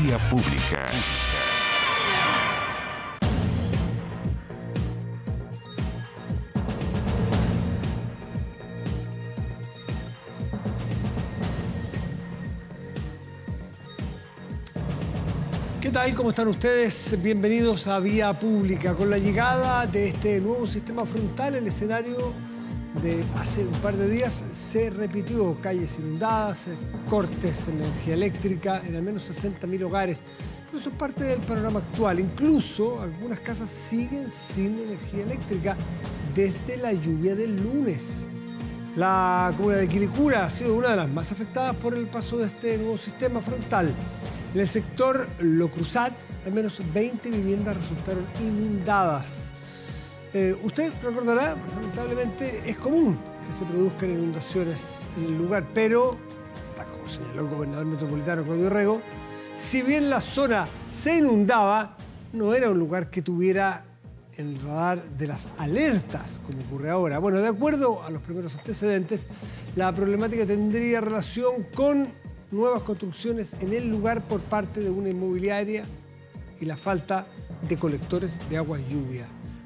Vía Pública. ¿Qué tal? ¿Cómo están ustedes? Bienvenidos a Vía Pública. Con la llegada de este nuevo sistema frontal, el escenario de hace un par de días se repitió. Calles inundadas, cortes en energía eléctrica en al menos 60.000 hogares. Pero eso es parte del panorama actual. Incluso algunas casas siguen sin energía eléctrica desde la lluvia del lunes. La comuna de Quilicura ha sido una de las más afectadas por el paso de este nuevo sistema frontal. En el sector Lo Cruzat, al menos 20 viviendas resultaron inundadas. Usted recordará, lamentablemente, es común que se produzcan inundaciones en el lugar, pero, tal como señaló el gobernador metropolitano Claudio Rego, si bien la zona se inundaba, no era un lugar que tuviera el radar de las alertas, como ocurre ahora. Bueno, de acuerdo a los primeros antecedentes, la problemática tendría relación con nuevas construcciones en el lugar por parte de una inmobiliaria y la falta de colectores de agua lluvia.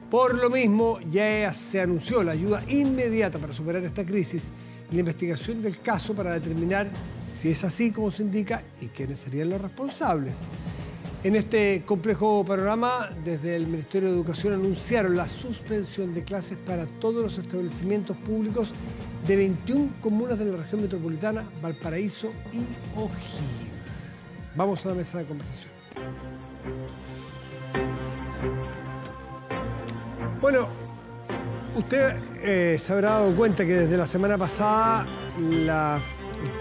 Por lo mismo, ya se anunció la ayuda inmediata para superar esta crisis y la investigación del caso para determinar si es así como se indica y quiénes serían los responsables. En este complejo panorama, desde el Ministerio de Educación anunciaron la suspensión de clases para todos los establecimientos públicos de 21 comunas de la región metropolitana, Valparaíso y O'Higgins. Vamos a la mesa de conversación. Bueno, usted se habrá dado cuenta que desde la semana pasada el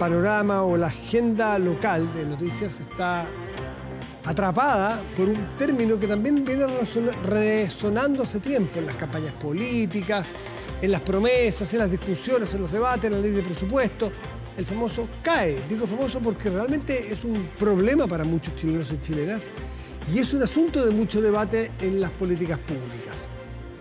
panorama o la agenda local de noticias está atrapada por un término que también viene resonando hace tiempo en las campañas políticas, en las promesas, en las discusiones, en los debates, en la ley de presupuesto, el famoso CAE. Digo famoso porque realmente es un problema para muchos chilenos y chilenas y es un asunto de mucho debate en las políticas públicas.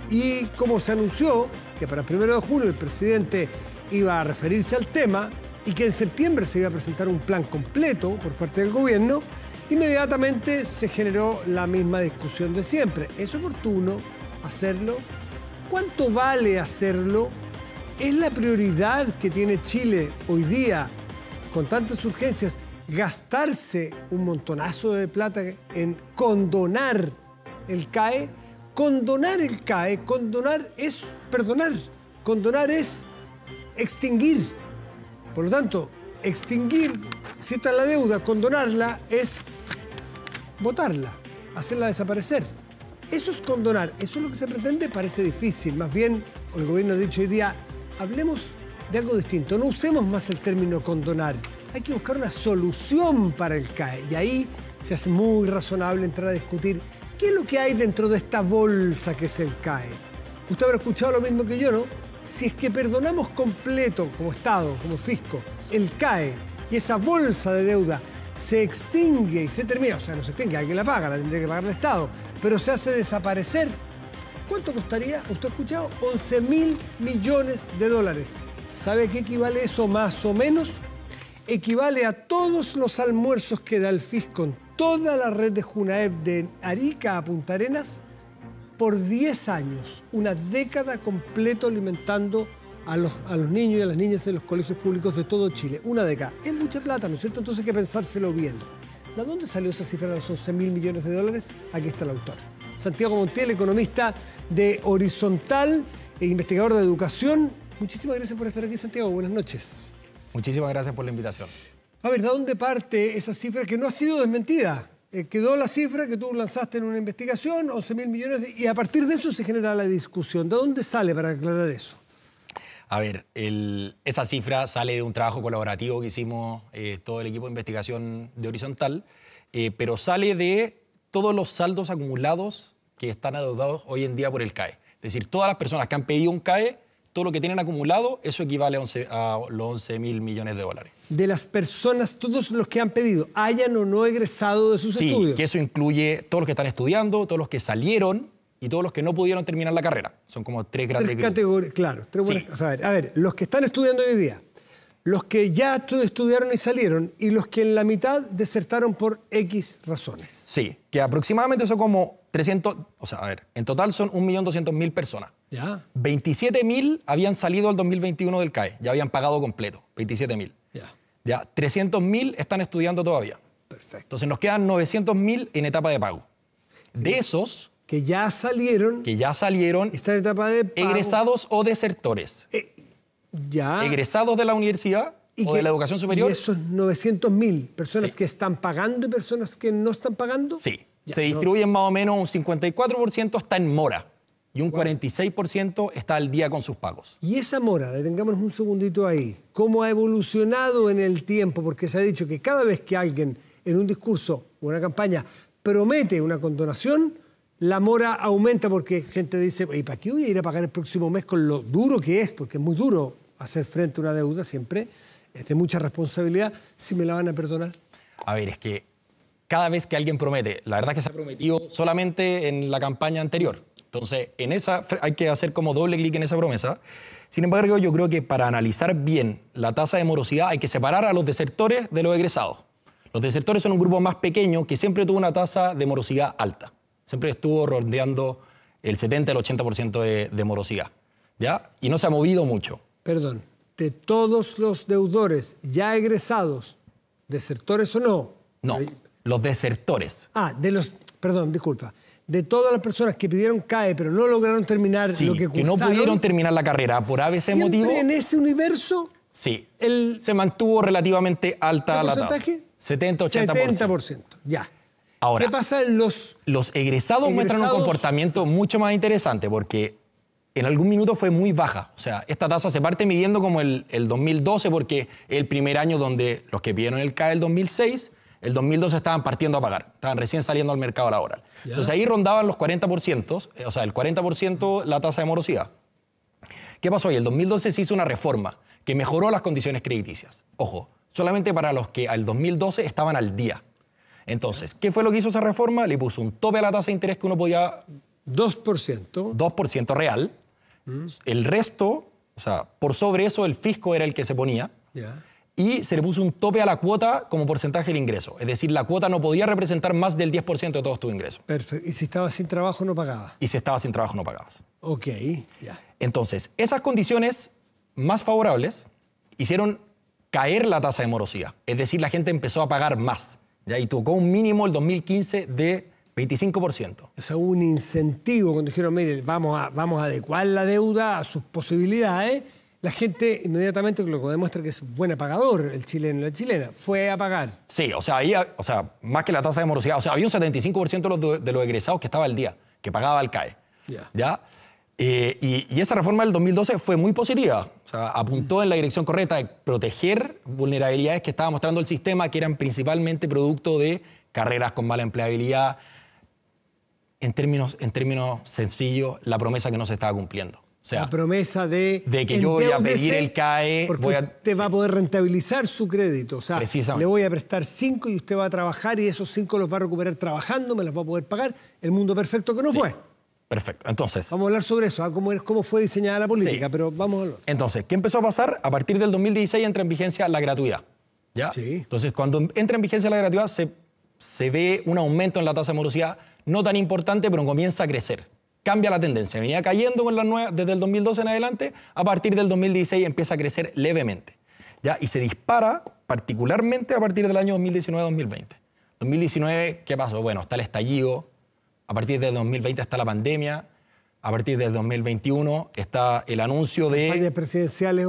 Y como se anunció que para el 1 de junio el presidente iba a referirse al tema y que en septiembre se iba a presentar un plan completo por parte del gobierno, inmediatamente se generó la misma discusión de siempre. ¿Es oportuno hacerlo? ¿Cuánto vale hacerlo? ¿Es la prioridad que tiene Chile hoy día, con tantas urgencias, gastarse un montonazo de plata en condonar el CAE? Condonar el CAE, condonar es perdonar, condonar es extinguir. Por lo tanto, extinguir, si está la deuda, condonarla es botarla, hacerla desaparecer. Eso es condonar, eso es lo que se pretende, parece difícil. Más bien, el gobierno ha dicho hoy día, hablemos de algo distinto, no usemos más el término condonar. Hay que buscar una solución para el CAE y ahí se hace muy razonable entrar a discutir qué es lo que hay dentro de esta bolsa que es el CAE. Usted habrá escuchado lo mismo que yo, ¿no? Si es que perdonamos completo, como Estado, como fisco, el CAE y esa bolsa de deuda se extingue y se termina, o sea, no se extingue, alguien la paga, la tendría que pagar el Estado, pero se hace desaparecer, ¿cuánto costaría? ¿Usted ha escuchado? 11.000 millones de dólares. ¿Sabe a qué equivale eso más o menos? Equivale a todos los almuerzos que da el fisco en toda la red de Junaep de Arica a Punta Arenas por 10 años, una década completa alimentando a los niños y a las niñas en los colegios públicos de todo Chile. Una década. Es mucha plata, ¿no es cierto? Entonces hay que pensárselo bien. ¿De dónde salió esa cifra de los 11.000 millones de dólares? Aquí está el autor. Santiago Montiel, economista de Horizontal e investigador de educación. Muchísimas gracias por estar aquí, Santiago. Buenas noches. Muchísimas gracias por la invitación. A ver, ¿de dónde parte esa cifra que no ha sido desmentida? Quedó la cifra que tú lanzaste en una investigación, 11.000 millones, y a partir de eso se genera la discusión. ¿De dónde sale para aclarar eso? A ver, esa cifra sale de un trabajo colaborativo que hicimos todo el equipo de investigación de Horizontal, pero sale de todos los saldos acumulados que están adeudados hoy en día por el CAE. Es decir, todas las personas que han pedido un CAE, todo lo que tienen acumulado, eso equivale a los 11.000 millones de dólares. De las personas, todos los que han pedido, hayan o no egresado de sus estudios. Sí, que eso incluye todos los que están estudiando, todos los que salieron y todos los que no pudieron terminar la carrera. Son como tres grandes categorías, claro. Sí. A ver, los que están estudiando hoy día, los que ya estudiaron y salieron y los que en la mitad desertaron por X razones. Sí, que aproximadamente son como 300, o sea, a ver, en total son 1.200.000 personas. Ya. 27.000 habían salido el 2021 del CAE, ya habían pagado completo, 27.000. Ya, 300.000 están estudiando todavía. Perfecto. Entonces nos quedan 900.000 en etapa de pago. De esos... Que ya salieron. Están en etapa de pago. Egresados o desertores. Ya. Egresados de la universidad o de la educación superior. ¿Y esos 900.000 personas Sí. que están pagando y personas que no están pagando? Sí. Ya, Se distribuyen más o menos un 54% está en mora y un 46% está al día con sus pagos. Y esa mora, detengámonos un segundito ahí, ¿cómo ha evolucionado en el tiempo? Porque se ha dicho que cada vez que alguien en un discurso o una campaña promete una condonación, la mora aumenta porque gente dice, ¿y para qué voy a ir a pagar el próximo mes con lo duro que es? Porque es muy duro hacer frente a una deuda siempre, es de mucha responsabilidad, si me la van a perdonar. A ver, es que cada vez que alguien promete, la verdad es que se ha prometido solamente en la campaña anterior. Entonces, en esa hay que hacer como doble clic en esa promesa. Sin embargo, yo creo que para analizar bien la tasa de morosidad hay que separar a los desertores de los egresados. Los desertores son un grupo más pequeño que siempre tuvo una tasa de morosidad alta. Siempre estuvo rondeando el 70 al 80% de morosidad, ¿ya? Y no se ha movido mucho. Perdón, de todos los deudores ya egresados, desertores o no. No, los desertores. Perdón, disculpa. De todas las personas que pidieron CAE pero no lograron terminar Sí, lo que cursaron. que no pudieron terminar la carrera por ABC motivo. ¿Siempre en ese universo? Sí, se mantuvo relativamente alta la tasa. ¿Porcentaje? 70-80%. 70%, ya. Ahora, ¿qué pasa en los egresados muestran un comportamiento mucho más interesante porque en algún minuto fue muy baja. O sea, esta tasa se parte midiendo como el 2012 porque el primer año donde los que pidieron el CAE el 2006, el 2012 estaban partiendo a pagar, estaban recién saliendo al mercado laboral. Ya. Entonces ahí rondaban los 40%, o sea, el 40% la tasa de morosidad. ¿Qué pasó ahí? El 2012 se hizo una reforma que mejoró las condiciones crediticias. Ojo, solamente para los que al 2012 estaban al día. Entonces, ¿qué fue lo que hizo esa reforma? Le puso un tope a la tasa de interés que uno podía... 2%. 2% real. El resto, o sea, por sobre eso el fisco era el que se ponía. Ya. Y se le puso un tope a la cuota como porcentaje del ingreso. Es decir, la cuota no podía representar más del 10% de todos tus ingresos. Perfecto. Y si estabas sin trabajo no pagabas. Y si estabas sin trabajo no pagabas. Ok, ya. Entonces, esas condiciones más favorables hicieron caer la tasa de morosidad. Es decir, la gente empezó a pagar más. ¿Ya? Y tocó un mínimo el 2015 de 25%. O sea, hubo un incentivo cuando dijeron, mire, vamos a adecuar la deuda a sus posibilidades. La gente inmediatamente, lo que demuestra que es buen pagador, el chileno y la chilena, fue a pagar. Sí, o sea, más que la tasa de morosidad, o sea, había un 75% de los egresados que estaba al día, que pagaba el CAE. Ya. ¿Ya? Y esa reforma del 2012 fue muy positiva. O sea, apuntó en la dirección correcta de proteger vulnerabilidades que estaba mostrando el sistema, que eran principalmente producto de carreras con mala empleabilidad. En términos sencillos, la promesa que no se estaba cumpliendo. O sea, la promesa de que yo voy a pedir el CAE... Porque usted va a poder rentabilizar su crédito. O sea, le voy a prestar 5 y usted va a trabajar y esos 5 los va a recuperar trabajando, me los va a poder pagar. El mundo perfecto que no fue. Perfecto. Entonces... Vamos a hablar sobre eso, cómo fue diseñada la política, pero vamos a hablar. Entonces, ¿qué empezó a pasar? A partir del 2016 entra en vigencia la gratuidad. ¿Ya? Sí. Entonces, cuando entra en vigencia la gratuidad, se ve un aumento en la tasa de morosidad, no tan importante, pero comienza a crecer. Cambia la tendencia. Venía cayendo con las nuevas desde el 2012 en adelante, a partir del 2016 empieza a crecer levemente. ¿Ya? Y se dispara particularmente a partir del año 2019-2020. 2019, ¿qué pasó? Bueno, está el estallido, a partir del 2020 está la pandemia, a partir del 2021 está el anuncio de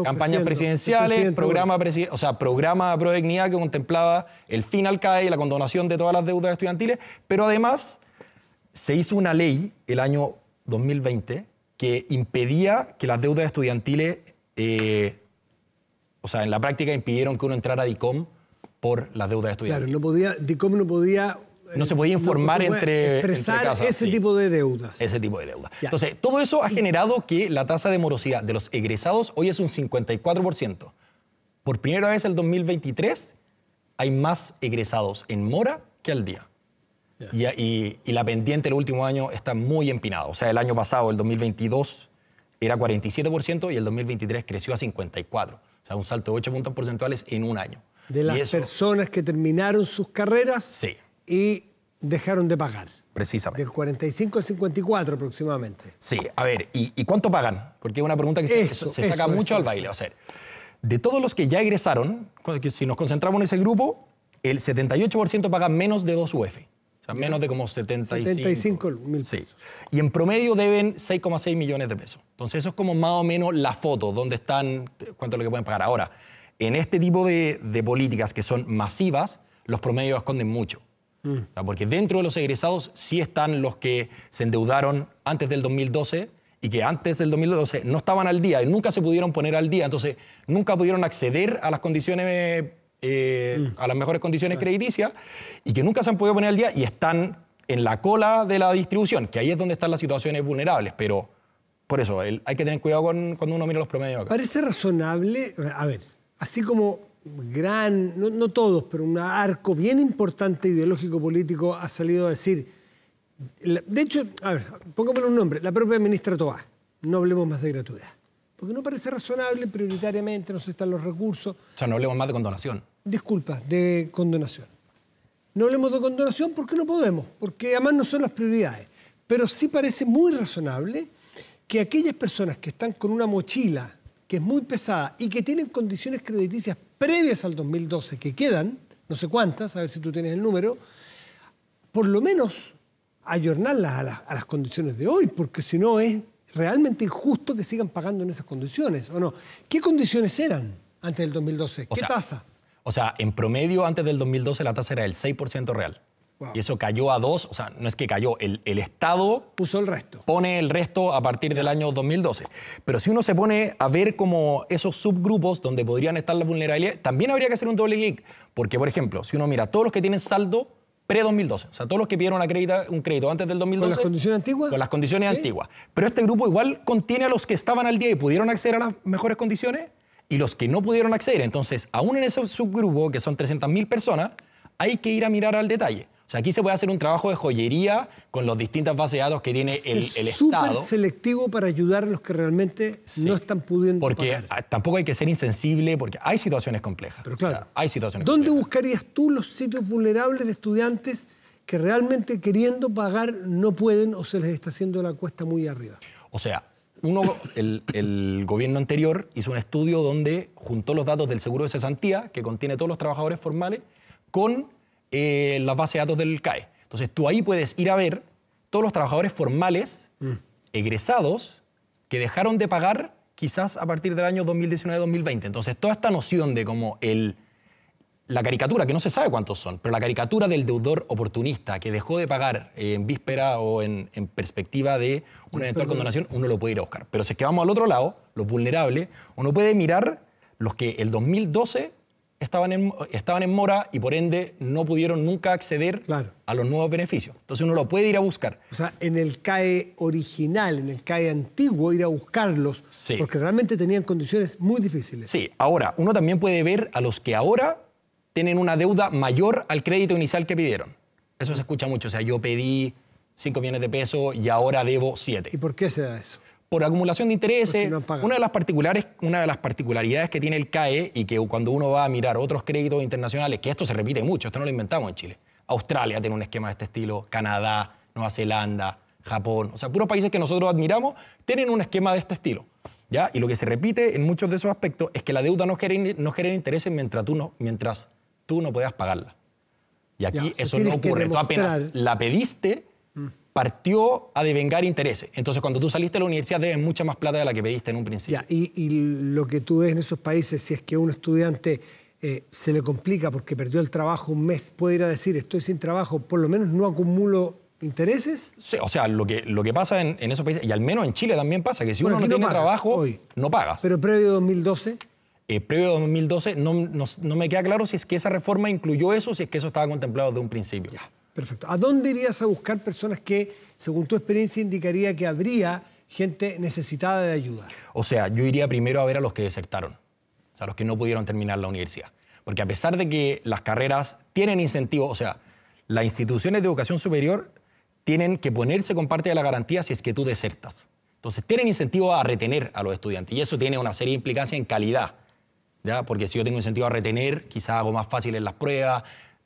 campañas presidenciales, programa de Prodignidad que contemplaba el fin al CAE y la condonación de todas las deudas estudiantiles, pero además se hizo una ley el año 2020 que impedía que las deudas estudiantiles, en la práctica impidieron que uno entrara a DICOM por las deudas estudiantiles. Claro, DICOM no podía... No se podía informar entre casas, ese tipo de deudas. Ese tipo de deudas. Ya. Entonces, todo eso ha generado que la tasa de morosidad de los egresados hoy es un 54%. Por primera vez en el 2023 hay más egresados en mora que al día. Y la pendiente el último año está muy empinada. O sea, el año pasado, el 2022, era 47% y el 2023 creció a 54%. O sea, un salto de 8 puntos porcentuales en un año. De las personas que terminaron sus carreras sí, y dejaron de pagar. precisamente. Del 45 al 54 aproximadamente. Sí, a ver, ¿y cuánto pagan? Porque es una pregunta que se saca mucho al baile. O sea, de todos los que ya egresaron, si nos concentramos en ese grupo, el 78% paga menos de 2 UF. O sea, menos de como 75.000 pesos. Sí. Y en promedio deben 6,6 millones de pesos. Entonces eso es como más o menos la foto, donde están, cuánto es lo que pueden pagar. Ahora, en este tipo de políticas que son masivas, los promedios esconden mucho. O sea, porque dentro de los egresados sí están los que se endeudaron antes del 2012 y que antes del 2012 no estaban al día y nunca se pudieron poner al día, entonces nunca pudieron acceder a las condiciones, a las mejores condiciones crediticias y que nunca se han podido poner al día y están en la cola de la distribución, que ahí es donde están las situaciones vulnerables, pero por eso hay que tener cuidado cuando uno mira los promedios acá. Parece razonable, a ver, así como no todos, pero un arco bien importante ideológico-político ha salido a decir, de hecho, a ver, pongámosle un nombre, la propia ministra Toá, no hablemos más de gratuidad, porque no parece razonable prioritariamente, no sé, están los recursos. O sea, no hablemos más de condonación. Disculpa, de condonación. No hablemos de condonación porque no podemos, porque además no son las prioridades, pero sí parece muy razonable que aquellas personas que están con una mochila que es muy pesada y que tienen condiciones crediticias previas al 2012, que quedan, no sé cuántas, a ver si tú tienes el número, por lo menos ayornarlas a las condiciones de hoy, porque si no es realmente injusto que sigan pagando en esas condiciones, ¿o no? ¿Qué condiciones eran antes del 2012? ¿Qué tasa? O sea, en promedio antes del 2012 la tasa era del 6% real. Wow. Y eso cayó a 2, o sea, no es que cayó, el Estado puso el resto. Pone el resto a partir del año 2012. Pero si uno se pone a ver como esos subgrupos donde podrían estar las vulnerabilidades, también habría que hacer un doble clic. Porque, por ejemplo, si uno mira todos los que tienen saldo pre-2012, o sea, todos los que pidieron un crédito antes del 2012. ¿Con las condiciones antiguas? Con las condiciones antiguas. Pero este grupo igual contiene a los que estaban al día y pudieron acceder a las mejores condiciones y los que no pudieron acceder. Entonces, aún en ese subgrupo, que son 300.000 personas, hay que ir a mirar al detalle. O sea, aquí se puede hacer un trabajo de joyería con las distintas bases de datos que tiene el Estado. Súper selectivo para ayudar a los que realmente no están pudiendo pagar. Porque tampoco hay que ser insensible, porque hay situaciones complejas. Pero claro, o sea, hay situaciones ¿dónde complejas. buscarías tú los sitios vulnerables de estudiantes que realmente queriendo pagar no pueden o se les está haciendo la cuesta muy arriba? O sea, el gobierno anterior hizo un estudio donde juntó los datos del seguro de cesantía, que contiene todos los trabajadores formales, con la base de datos del CAE. Entonces tú ahí puedes ir a ver todos los trabajadores formales egresados que dejaron de pagar quizás a partir del año 2019-2020. Entonces toda esta noción de como la caricatura, que no se sabe cuántos son, pero la caricatura del deudor oportunista que dejó de pagar en víspera o en perspectiva de una eventual condonación, uno lo puede ir a buscar. Pero si es que vamos al otro lado, los vulnerables, uno puede mirar los que el 2012 estaban en mora y por ende no pudieron nunca acceder a los nuevos beneficios. Entonces uno lo puede ir a buscar. O sea, en el CAE original, en el CAE antiguo, ir a buscarlos, sí, porque realmente tenían condiciones muy difíciles. Sí, ahora, uno también puede ver a los que ahora tienen una deuda mayor al crédito inicial que pidieron. Eso se escucha mucho. O sea, yo pedí 5 millones de pesos y ahora debo 7. ¿Y por qué se da eso? Por acumulación de intereses. No una de las particularidades que tiene el CAE y que cuando uno va a mirar otros créditos internacionales, que esto se repite mucho, esto no lo inventamos en Chile. Australia tiene un esquema de este estilo, Canadá, Nueva Zelanda, Japón, o sea, puros países que nosotros admiramos tienen un esquema de este estilo. ¿Ya? Y lo que se repite en muchos de esos aspectos es que la deuda no genera intereses mientras tú no puedas pagarla. Y aquí eso no ocurre. Tú apenas la pediste, partió a devengar intereses. Entonces, cuando tú saliste de la universidad, debes mucha más plata de la que pediste en un principio. Ya, y lo que tú ves en esos países, si es que a un estudiante se le complica porque perdió el trabajo un mes, puede ir a decir, estoy sin trabajo, por lo menos no acumulo intereses. Sí, o sea, lo que pasa en esos países, y al menos en Chile también pasa, que si uno no tiene trabajo, hoy no pagas. Pero previo a 2012... Previo a 2012 no me queda claro si es que esa reforma incluyó eso o si es que eso estaba contemplado desde un principio. Ya, perfecto. ¿A dónde irías a buscar personas que, según tu experiencia, indicaría que habría gente necesitada de ayuda? O sea, yo iría primero a ver a los que desertaron, o sea, los que no pudieron terminar la universidad. Porque a pesar de que las carreras tienen incentivos, o sea, las instituciones de educación superior tienen que ponerse con parte de la garantía si es que tú desertas. Entonces, tienen incentivo a retener a los estudiantes y eso tiene una serie de implicancias en calidad. ¿ya? Porque si yo tengo incentivo a retener, quizás hago más fácil en las pruebas,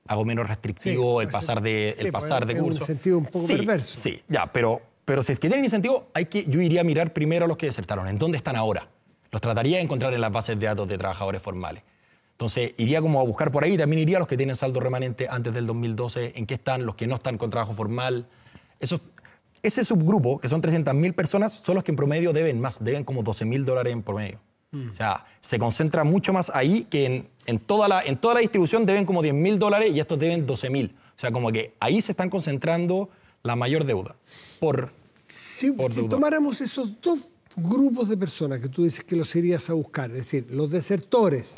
hago menos restrictivo el pasar de curso. Es un incentivo un poco perverso. Sí, ya, pero si es que tienen incentivo, yo iría a mirar primero a los que desertaron. ¿En dónde están ahora? Los trataría de encontrar en las bases de datos de trabajadores formales. Entonces, iría como a buscar por ahí, también iría a los que tienen saldo remanente antes del 2012, en qué están, los que no están con trabajo formal. Ese subgrupo, que son 300.000 personas, son los que en promedio deben más, deben como $12.000 en promedio. O sea, se concentra mucho más ahí que en toda la distribución deben como $10.000 y estos deben 12.000. O sea, como que ahí se están concentrando la mayor deuda. Si tomáramos esos dos grupos de personas que tú dices que los irías a buscar, es decir, los desertores,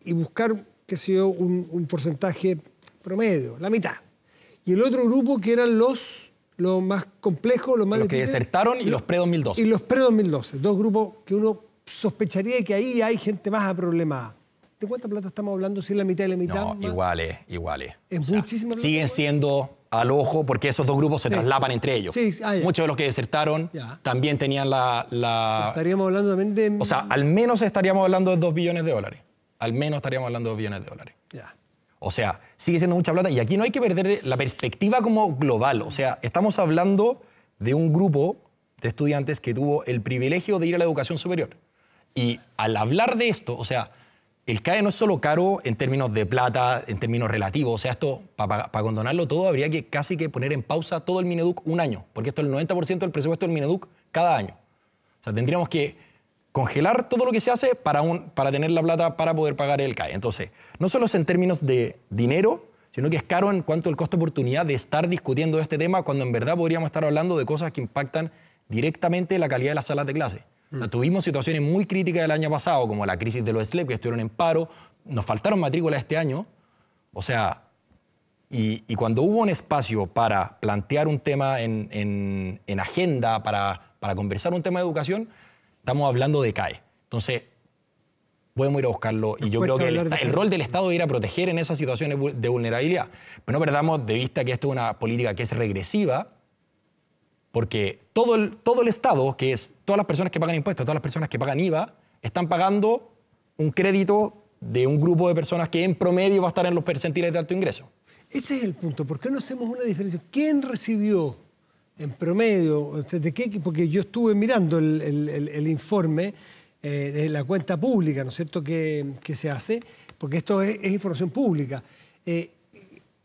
y buscar, qué sé yo, un porcentaje promedio, la mitad. Y el otro grupo que eran los más complejos, los más difíciles. Los que desertaron y los pre-2012. Y los pre-2012. Dos grupos que uno sospecharía que ahí hay gente más aproblemada. ¿De cuánta plata estamos hablando? ¿Si es la mitad de la mitad? No, iguales. Es muchísima plata. Siguen siendo al ojo porque esos dos grupos se traslapan entre ellos. Muchos de los que desertaron también tenían Estaríamos hablando también de... O sea, al menos estaríamos hablando de $2 billones. Al menos estaríamos hablando de $2 billones. Ya. O sea, sigue siendo mucha plata y aquí no hay que perder la perspectiva como global. O sea, estamos hablando de un grupo de estudiantes que tuvo el privilegio de ir a la educación superior. Y al hablar de esto, o sea, el CAE no es solo caro en términos de plata, en términos relativos. O sea, esto, para condonarlo todo, habría que casi que poner en pausa todo el Mineduc un año, porque esto es el 90% del presupuesto del Mineduc cada año. O sea, tendríamos que congelar todo lo que se hace para tener la plata para poder pagar el CAE. Entonces, no solo es en términos de dinero, sino que es caro en cuanto al costo de oportunidad de estar discutiendo este tema cuando en verdad podríamos estar hablando de cosas que impactan directamente la calidad de las salas de clase. O sea, tuvimos situaciones muy críticas el año pasado, como la crisis de los SLEP, que estuvieron en paro, nos faltaron matrículas este año. O sea, y cuando hubo un espacio para plantear un tema en agenda, para conversar un tema de educación, estamos hablando de CAE. Entonces, podemos ir a buscarlo. Y yo creo que el rol del Estado es ir a proteger en esas situaciones de vulnerabilidad. Pero no perdamos de vista que esto es una política que es regresiva, porque todo el Estado, que es todas las personas que pagan impuestos, todas las personas que pagan IVA, están pagando un crédito de un grupo de personas que en promedio va a estar en los percentiles de alto ingreso. Ese es el punto. ¿Por qué no hacemos una diferencia? ¿Quién recibió en promedio? ¿De qué? Porque yo estuve mirando el informe de la cuenta pública, ¿no es cierto?, que se hace, porque esto es información pública.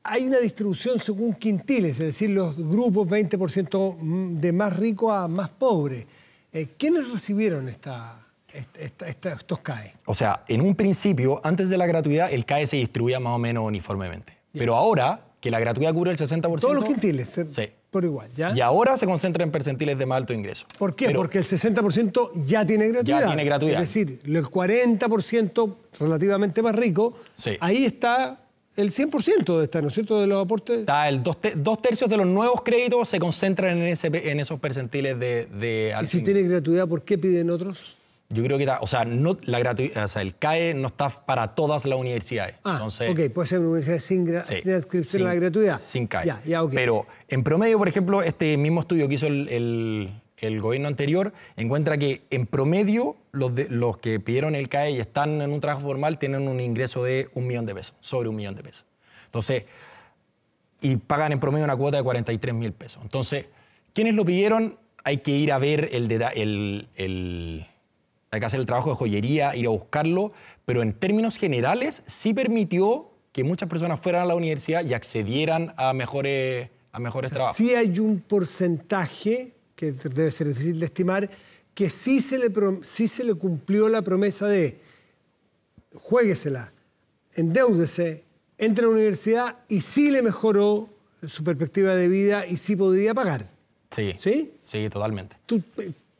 Hay una distribución según quintiles, es decir, los grupos 20% de más rico a más pobre. ¿Quiénes recibieron estos CAE? O sea, en un principio, antes de la gratuidad, el CAE se distribuía más o menos uniformemente. Bien. Pero ahora, que la gratuidad cubre el 60%... Todos los quintiles, sí. Por igual, ¿ya? Y ahora se concentra en percentiles de más alto ingreso. ¿Por qué? Porque el 60% ya tiene gratuidad. Ya tiene gratuidad. Es decir, el 40% relativamente más rico, ahí está... El 100% de esta, ¿no es cierto?, de los aportes. Está dos tercios de los nuevos créditos se concentran en esos percentiles de alto. ¿Y si tiene gratuidad, por qué piden otros? Yo creo que el CAE no está para todas las universidades. Entonces, ok, puede ser una universidad sin adscripción a la gratuidad. Sin CAE. Okay. Pero en promedio, por ejemplo, este mismo estudio que hizo el gobierno anterior encuentra que en promedio los que pidieron el CAE y están en un trabajo formal tienen un ingreso de $1 millón, sobre $1 millón. Entonces, y pagan en promedio una cuota de $43.000. Entonces, ¿quiénes lo pidieron? Hay que ir a ver hay que hacer el trabajo de joyería, ir a buscarlo, pero en términos generales sí permitió que muchas personas fueran a la universidad y accedieran a mejores trabajos. Sí hay un porcentaje que debe ser difícil de estimar, que sí se le cumplió la promesa de juéguesela, endeúdese, entre a la universidad y sí le mejoró su perspectiva de vida y sí podría pagar. Sí. ¿Sí? Sí, totalmente.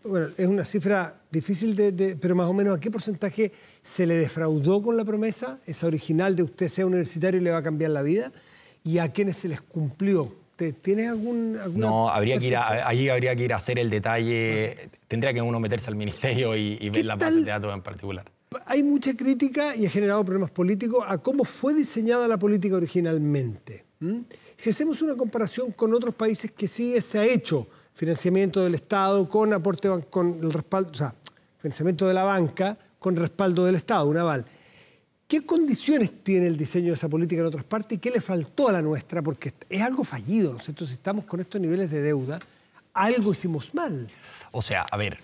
Bueno, es una cifra difícil pero más o menos ¿a qué porcentaje se le defraudó con la promesa, esa original de usted sea universitario y le va a cambiar la vida? ¿Y a quiénes se les cumplió? ¿Tienes alguna No, ahí habría que ir a hacer el detalle. Tendría que uno meterse al ministerio y ver las bases de datos en particular. Hay mucha crítica y ha generado problemas políticos a cómo fue diseñada la política originalmente. Si hacemos una comparación con otros países que sí se ha hecho financiamiento del Estado con aporte, con el respaldo, o sea, financiamiento de la banca, con respaldo del Estado, un aval. ¿Qué condiciones tiene el diseño de esa política en otras partes y qué le faltó a la nuestra? Porque es algo fallido, ¿no es cierto? Si estamos con estos niveles de deuda, algo hicimos mal. O sea, a ver,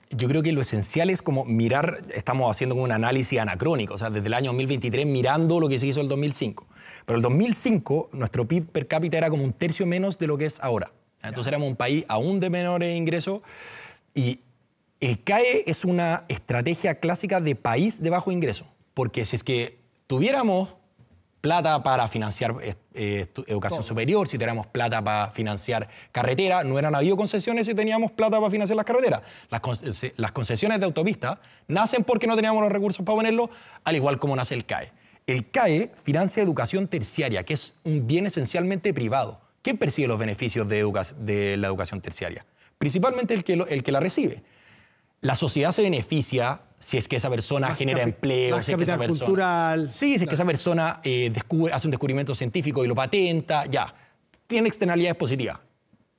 yo creo que lo esencial es como mirar, estamos haciendo como un análisis anacrónico, o sea, desde el año 2023 mirando lo que se hizo en el 2005. Pero el 2005 nuestro PIB per cápita era como un tercio menos de lo que es ahora. Entonces éramos un país aún de menores ingresos y el CAE es una estrategia clásica de país de bajo ingreso. Porque si es que tuviéramos plata para financiar educación superior, si tuviéramos plata para financiar carretera, no hubieran habido concesiones si teníamos plata para financiar las carreteras. Las concesiones de autopista nacen porque no teníamos los recursos para ponerlo, al igual como nace el CAE. El CAE financia educación terciaria, que es un bien esencialmente privado. ¿Quién percibe los beneficios de la educación terciaria? Principalmente el que la recibe. La sociedad se beneficia si es que esa persona genera empleo, si es que esa persona, cultural. Sí, si es que esa persona hace un descubrimiento científico y lo patenta, ya. Tiene externalidades positivas.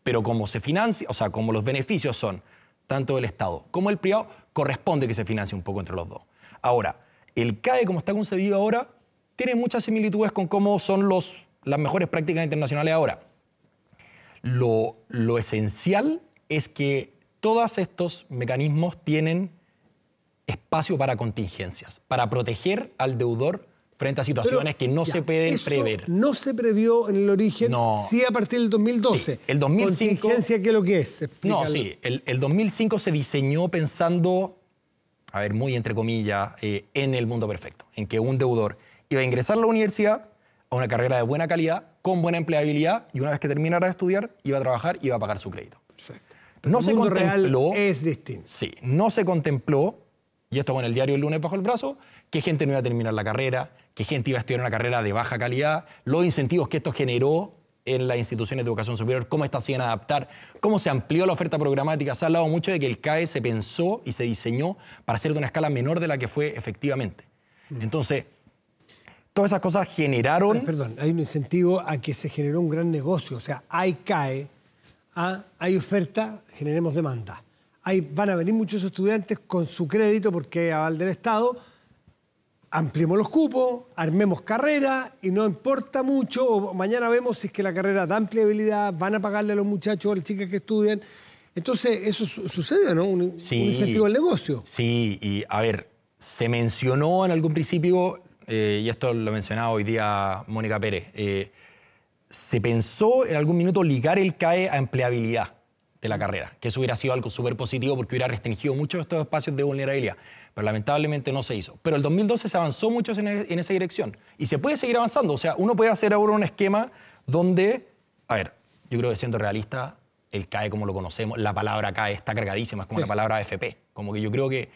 Pero como se financia, o sea, como los beneficios son tanto del Estado como del privado, corresponde que se financie un poco entre los dos. Ahora, el CAE, como está concebido ahora, tiene muchas similitudes con cómo son las mejores prácticas internacionales ahora. Lo esencial es que todos estos mecanismos tienen espacio para contingencias, para proteger al deudor frente a situaciones que no se pueden prever. No se previó en el origen, sí a partir del 2012. Sí, el 2005... ¿Contingencia qué es lo que es? Explícalo. No, sí, el 2005 se diseñó pensando, a ver, muy entre comillas, en el mundo perfecto, en que un deudor iba a ingresar a la universidad a una carrera de buena calidad, con buena empleabilidad, y una vez que terminara de estudiar, iba a trabajar y iba a pagar su crédito. Perfecto. No se contempló, real es distinto. Sí, no se contempló, y esto con el diario El Lunes bajo el brazo, que gente no iba a terminar la carrera, que gente iba a estudiar una carrera de baja calidad, los incentivos que esto generó en las instituciones de educación superior, cómo estas se iban a adaptar, cómo se amplió la oferta programática. Se ha hablado mucho de que el CAE se pensó y se diseñó para ser de una escala menor de la que fue efectivamente. Entonces, todas esas cosas generaron... Perdón, hay un incentivo a que se generó un gran negocio. O sea, hay CAE, hay oferta, generemos demanda. Van a venir muchos estudiantes con su crédito porque aval del Estado, ampliemos los cupos, armemos carrera y no importa mucho, o mañana vemos si es que la carrera da ampliabilidad, van a pagarle a los muchachos, a las chicas que estudian. Entonces, eso sucede, ¿no? Un incentivo al negocio. Sí, y a ver, se mencionó en algún principio, y esto lo mencionaba hoy día Mónica Pérez, se pensó en algún minuto ligar el CAE a empleabilidad de la carrera, que eso hubiera sido algo súper positivo porque hubiera restringido muchos de estos espacios de vulnerabilidad, pero lamentablemente no se hizo. Pero el 2012 se avanzó mucho en esa dirección y se puede seguir avanzando. O sea, uno puede hacer ahora un esquema donde, a ver, yo creo que siendo realista, el CAE como lo conocemos, la palabra CAE está cargadísima, es como la palabra AFP. Como que yo creo que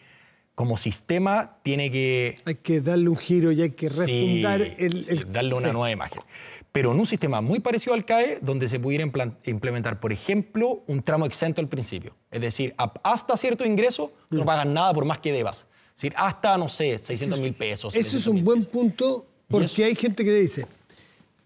como sistema tiene que... Hay que darle un giro y hay que refundar darle una nueva imagen. Pero en un sistema muy parecido al CAE, donde se pudiera implementar, por ejemplo, un tramo exento al principio. Es decir, hasta cierto ingreso no pagas nada por más que debas. Es decir, hasta, no sé, 600.000 pesos. Eso es un buen punto, porque hay gente que dice,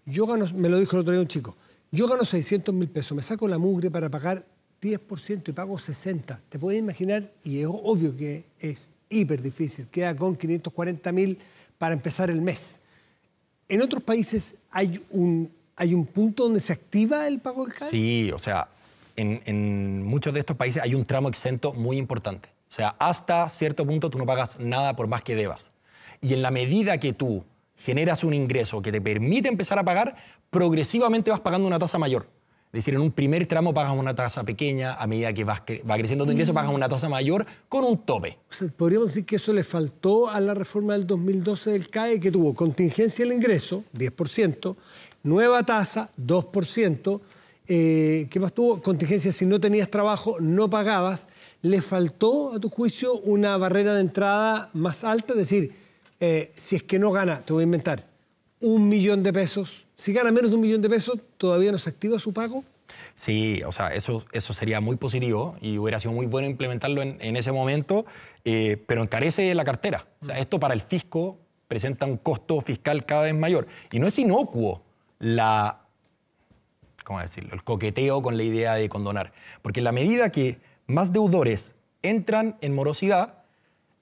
yo gano, me lo dijo el otro día un chico, yo gano 600.000 pesos, me saco la mugre para pagar 10% y pago 60%. Te puedes imaginar, y es obvio que es hiper difícil, queda con 540.000 para empezar el mes. ¿En otros países hay un punto donde se activa el pago del CAE? Sí, o sea, en muchos de estos países hay un tramo exento muy importante. O sea, hasta cierto punto tú no pagas nada por más que debas. Y en la medida que tú generas un ingreso que te permite empezar a pagar, progresivamente vas pagando una tasa mayor. Es decir, en un primer tramo pagas una tasa pequeña, a medida que va creciendo tu ingreso pagas una tasa mayor con un tope. O sea, podríamos decir que eso le faltó a la reforma del 2012 del CAE, que tuvo contingencia del ingreso, 10%, nueva tasa, 2%, ¿qué más tuvo? Contingencia si no tenías trabajo, no pagabas. ¿Le faltó, a tu juicio, una barrera de entrada más alta? Es decir, si es que no gana, te voy a inventar, 1 millón de pesos. Si gana menos de 1 millón de pesos, ¿todavía no se activa su pago? Sí, o sea, eso sería muy positivo y hubiera sido muy bueno implementarlo en ese momento, pero encarece la cartera. O sea, esto para el fisco presenta un costo fiscal cada vez mayor. Y no es inocuo ¿cómo decirlo?, el coqueteo con la idea de condonar. Porque en la medida que más deudores entran en morosidad,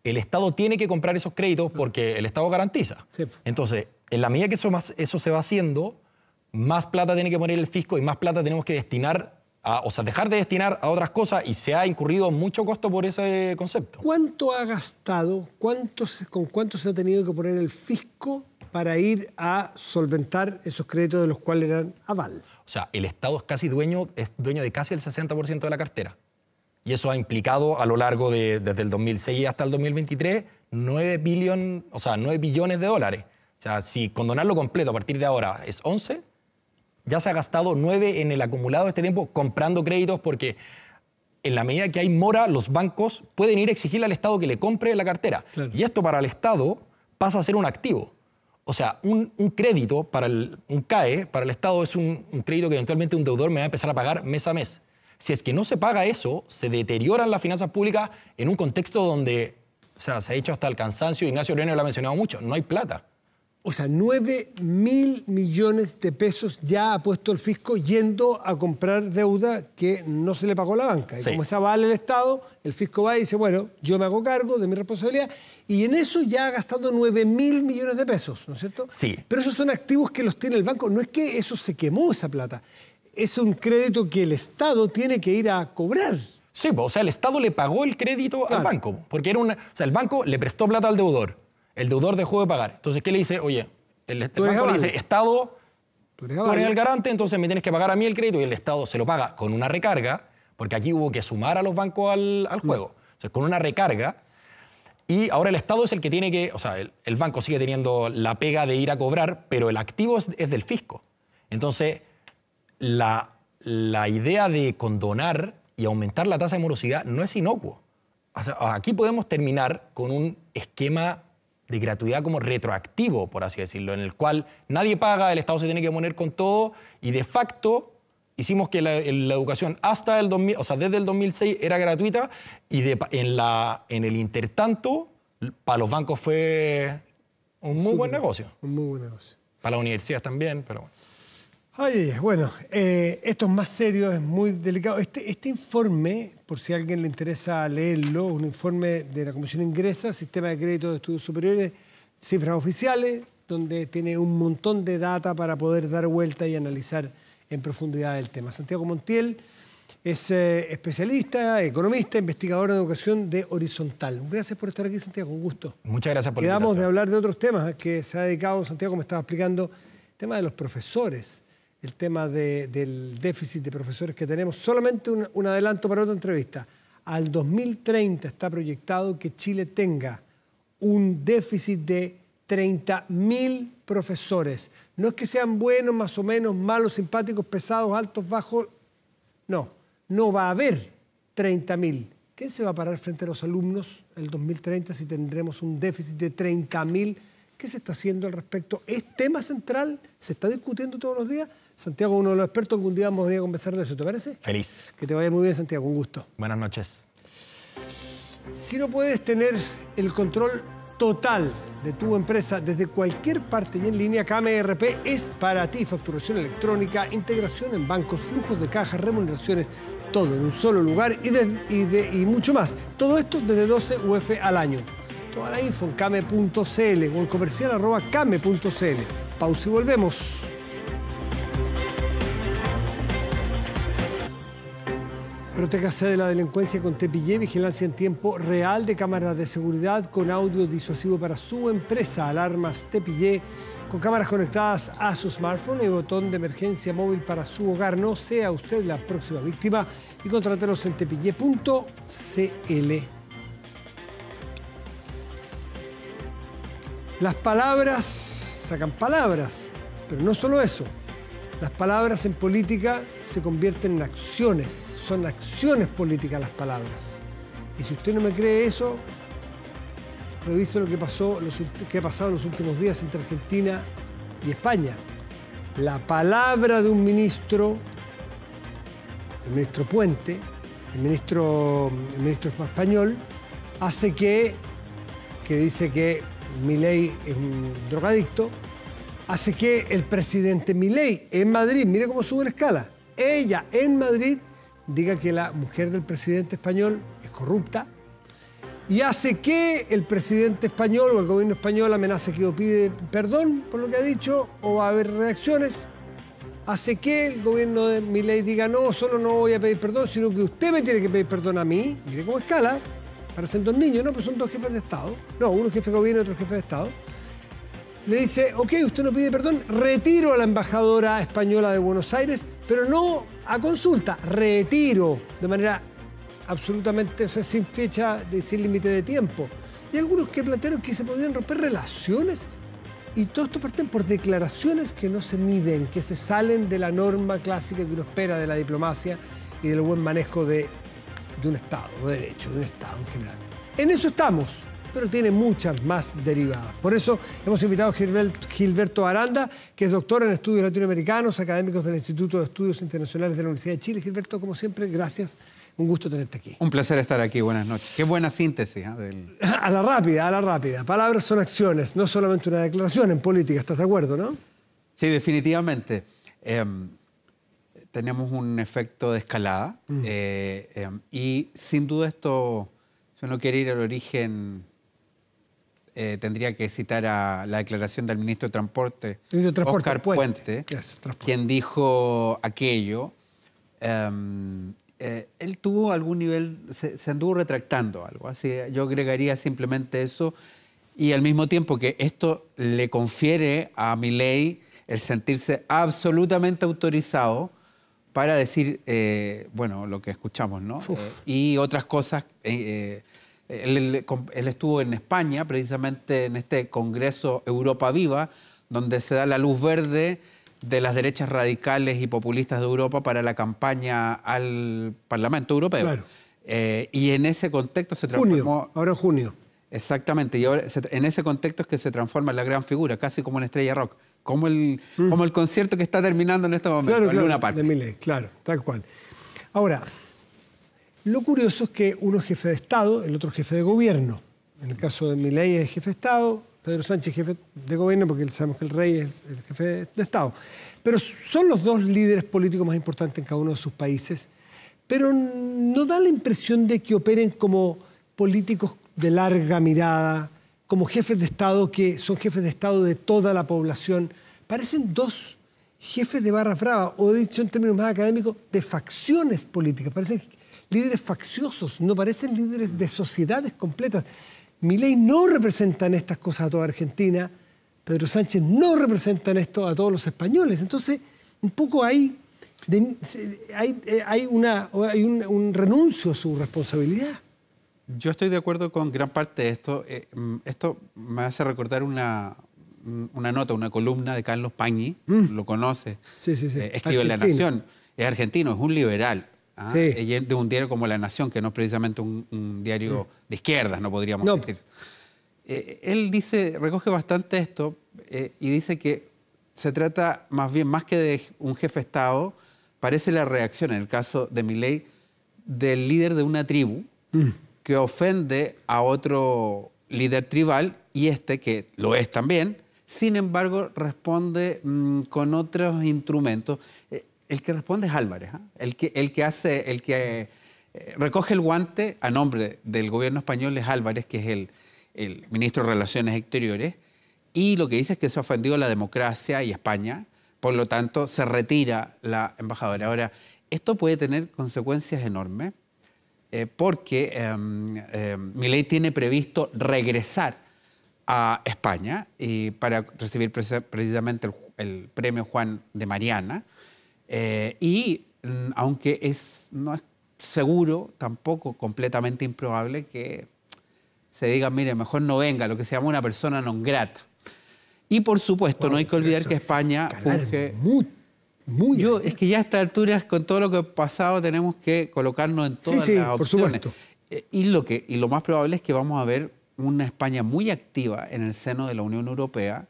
el Estado tiene que comprar esos créditos porque el Estado garantiza. Sí. Entonces, en la medida que eso se va haciendo, más plata tiene que poner el fisco y más plata tenemos que destinar, dejar de destinar a otras cosas, y se ha incurrido mucho costo por ese concepto. ¿Cuánto ha gastado, con cuánto se ha tenido que poner el fisco para ir a solventar esos créditos de los cuales eran aval? O sea, el Estado es dueño de casi el 60% de la cartera. Y eso ha implicado a lo largo desde el 2006 hasta el 2023, 9 billones de dólares. O sea, si condonarlo completo a partir de ahora es 11, ya se ha gastado 9 en el acumulado de este tiempo comprando créditos, porque en la medida que hay mora, los bancos pueden ir a exigirle al Estado que le compre la cartera. Claro. Y esto para el Estado pasa a ser un activo. O sea, un crédito, un CAE, para el Estado es un crédito que eventualmente un deudor me va a empezar a pagar mes a mes. Si es que no se paga eso, se deterioran las finanzas públicas en un contexto donde se ha hecho hasta el cansancio. Ignacio Breno lo ha mencionado mucho, no hay plata. O sea, 9.000 millones de pesos ya ha puesto el fisco yendo a comprar deuda que no se le pagó a la banca. Y como esa vale el Estado, el fisco va y dice, bueno, yo me hago cargo de mi responsabilidad. Y en eso ya ha gastado 9.000 millones de pesos, ¿no es cierto? Sí. Pero esos son activos que los tiene el banco. No es que eso se quemó, esa plata. Es un crédito que el Estado tiene que ir a cobrar. Sí, o sea, el Estado le pagó el crédito al banco. Porque el banco le prestó plata al deudor. El deudor dejó de pagar. Entonces, ¿qué le dice? Oye, el banco le dice, Estado, tú eres el garante, entonces me tienes que pagar a mí el crédito, y el Estado se lo paga con una recarga, porque aquí hubo que sumar a los bancos al juego. Entonces, con una recarga, y ahora el Estado es el que tiene que... O sea, el banco sigue teniendo la pega de ir a cobrar, pero el activo es del fisco. Entonces, la idea de condonar y aumentar la tasa de morosidad no es inocuo. O sea, aquí podemos terminar con un esquema de gratuidad como retroactivo, por así decirlo, en el cual nadie paga, el Estado se tiene que poner con todo, y de facto hicimos que la educación hasta el 2000, o sea, desde el 2006 era gratuita, y en el intertanto para los bancos fue un muy buen negocio. Un muy buen negocio. Para las universidades también, pero bueno. Bueno, esto es más serio, es muy delicado. Este informe, por si a alguien le interesa leerlo, un informe de la Comisión Ingresa, Sistema de Crédito de Estudios Superiores, cifras oficiales, donde tiene un montón de data para poder dar vuelta y analizar en profundidad el tema. Santiago Montiel es especialista, economista, investigador en educación de Horizontal. Gracias por estar aquí, Santiago, un gusto. Muchas gracias por la invitación. invitación. De hablar de otros temas que se ha dedicado, Santiago me estaba explicando, el tema de los profesores, el tema del déficit de profesores que tenemos. Solamente un adelanto para otra entrevista. Al 2030 está proyectado que Chile tenga un déficit de 30.000 profesores. No es que sean buenos, más o menos, malos, simpáticos, pesados, altos, bajos. No va a haber 30.000. ¿Quién se va a parar frente a los alumnos el 2030 si tendremos un déficit de 30.000? ¿Qué se está haciendo al respecto? ¿Es tema central? ¿Se está discutiendo todos los días? Santiago, uno de los expertos, algún día vamos a venir a conversar de eso, ¿te parece? Feliz. Que te vaya muy bien, Santiago, un gusto. Buenas noches. Si no puedes tener el control total de tu empresa desde cualquier parte y en línea, Kame ERP es para ti. Facturación electrónica, integración en bancos, flujos de caja, remuneraciones, todo en un solo lugar y mucho más. Todo esto desde 12 UF al año. Toda la info en kame.cl o en comercial@kame.cl. Pausa y volvemos. Protéjase de la delincuencia con Tepillé, vigilancia en tiempo real de cámaras de seguridad con audio disuasivo para su empresa. Alarmas Tepillé con cámaras conectadas a su smartphone y botón de emergencia móvil para su hogar. No sea usted la próxima víctima y contrátelos en tepillé.cl. Las palabras sacan palabras, pero no solo eso. Las palabras en política se convierten en acciones. Son acciones políticas las palabras. Y si usted no me cree eso, revise lo que ha pasado en los últimos días entre Argentina y España. La palabra de un ministro, el ministro Puente, el ministro español, hace que dice que Milei es un drogadicto, hace que el presidente Milei en Madrid, mire cómo sube la escala, ella en Madrid diga que la mujer del presidente español es corrupta, y hace que el presidente español o el gobierno español amenace que o pide perdón por lo que ha dicho o va a haber reacciones. Hace que el gobierno de Milei diga no, solo no voy a pedir perdón, sino que usted me tiene que pedir perdón a mí. Mire cómo escala. Parecen dos niños, ¿no? Pues son dos jefes de Estado. No, uno es jefe de gobierno y otro jefe de Estado. Le dice, ok, usted no pide perdón, retiro a la embajadora española de Buenos Aires, pero no a consulta, retiro de manera absolutamente, o sea, sin fecha, sin límite de tiempo. Y algunos que plantearon que se podrían romper relaciones. Y todo esto parten por declaraciones que no se miden, que se salen de la norma clásica que uno espera de la diplomacia y del buen manejo de un Estado, de derecho, de un Estado en general. En eso estamos, pero tiene muchas más derivadas. Por eso hemos invitado a Gilberto Aranda, que es doctor en estudios latinoamericanos, académicos del Instituto de Estudios Internacionales de la Universidad de Chile. Gilberto, como siempre, gracias. Un gusto tenerte aquí. Un placer estar aquí. Buenas noches. Qué buena síntesis. A la rápida, a la rápida. Palabras son acciones, no solamente una declaración en política. ¿Estás de acuerdo, no? Sí, definitivamente. Tenemos un efecto de escalada y sin duda esto, si uno quiere ir al origen, tendría que citar a la declaración del ministro de Transporte, Óscar Puente, quien dijo aquello. Él tuvo algún nivel, se anduvo retractando algo, así yo agregaría simplemente eso, y al mismo tiempo que esto le confiere a Milei el sentirse absolutamente autorizado para decir, bueno, lo que escuchamos, ¿no? Y otras cosas. Él estuvo en España, precisamente en este Congreso Europa Viva, donde se da la luz verde de las derechas radicales y populistas de Europa para la campaña al Parlamento Europeo. Claro. Y en ese contexto se transformó... Ahora en junio. Exactamente, y ahora en ese contexto es que se transforma en la gran figura, casi como una estrella rock, como el concierto que está terminando en este momento, claro, en Luna Park. De Milei, claro, tal cual. Ahora, lo curioso es que uno es jefe de Estado, el otro jefe de gobierno. En el caso de Milei es jefe de Estado, Pedro Sánchez jefe de gobierno, porque sabemos que el rey es el jefe de Estado. Pero son los dos líderes políticos más importantes en cada uno de sus países, pero no da la impresión de que operen como políticos de larga mirada, como jefes de Estado que son jefes de Estado de toda la población. Parecen dos jefes de barra brava, o dicho en términos más académicos, de facciones políticas. Parecen líderes facciosos, no parecen líderes de sociedades completas. Milei no representa en estas cosas a toda Argentina, Pedro Sánchez no representa en esto a todos los españoles. Entonces, un poco hay un renuncio a su responsabilidad. Yo estoy de acuerdo con gran parte de esto. Esto me hace recordar una nota, una columna de Carlos Pañi, lo conoce, sí. escribe en La Nación, es argentino, es un liberal. Sí. De un diario como La Nación, que no es precisamente un diario de izquierdas, no podríamos decir. Él recoge bastante esto y dice que se trata más que de un jefe de Estado, parece la reacción, en el caso de Milei, del líder de una tribu que ofende a otro líder tribal y que lo es también, sin embargo, responde con otros instrumentos. El que responde es Álvarez, el que recoge el guante a nombre del gobierno español es Álvarez, que es el ministro de Relaciones Exteriores, y lo que dice es que se ha ofendido a la democracia y España, por lo tanto se retira la embajadora. Ahora, esto puede tener consecuencias enormes porque Milei tiene previsto regresar a España para recibir precisamente el premio Juan de Mariana. Aunque no es seguro, tampoco completamente improbable que se diga, mire, mejor no venga, lo que se llama una persona non grata. Y por supuesto, no hay que olvidar que España funge... Es que ya a estas alturas, con todo lo que ha pasado, tenemos que colocarnos en todas las opciones. Por supuesto. Y lo más probable es que vamos a ver una España muy activa en el seno de la Unión Europea,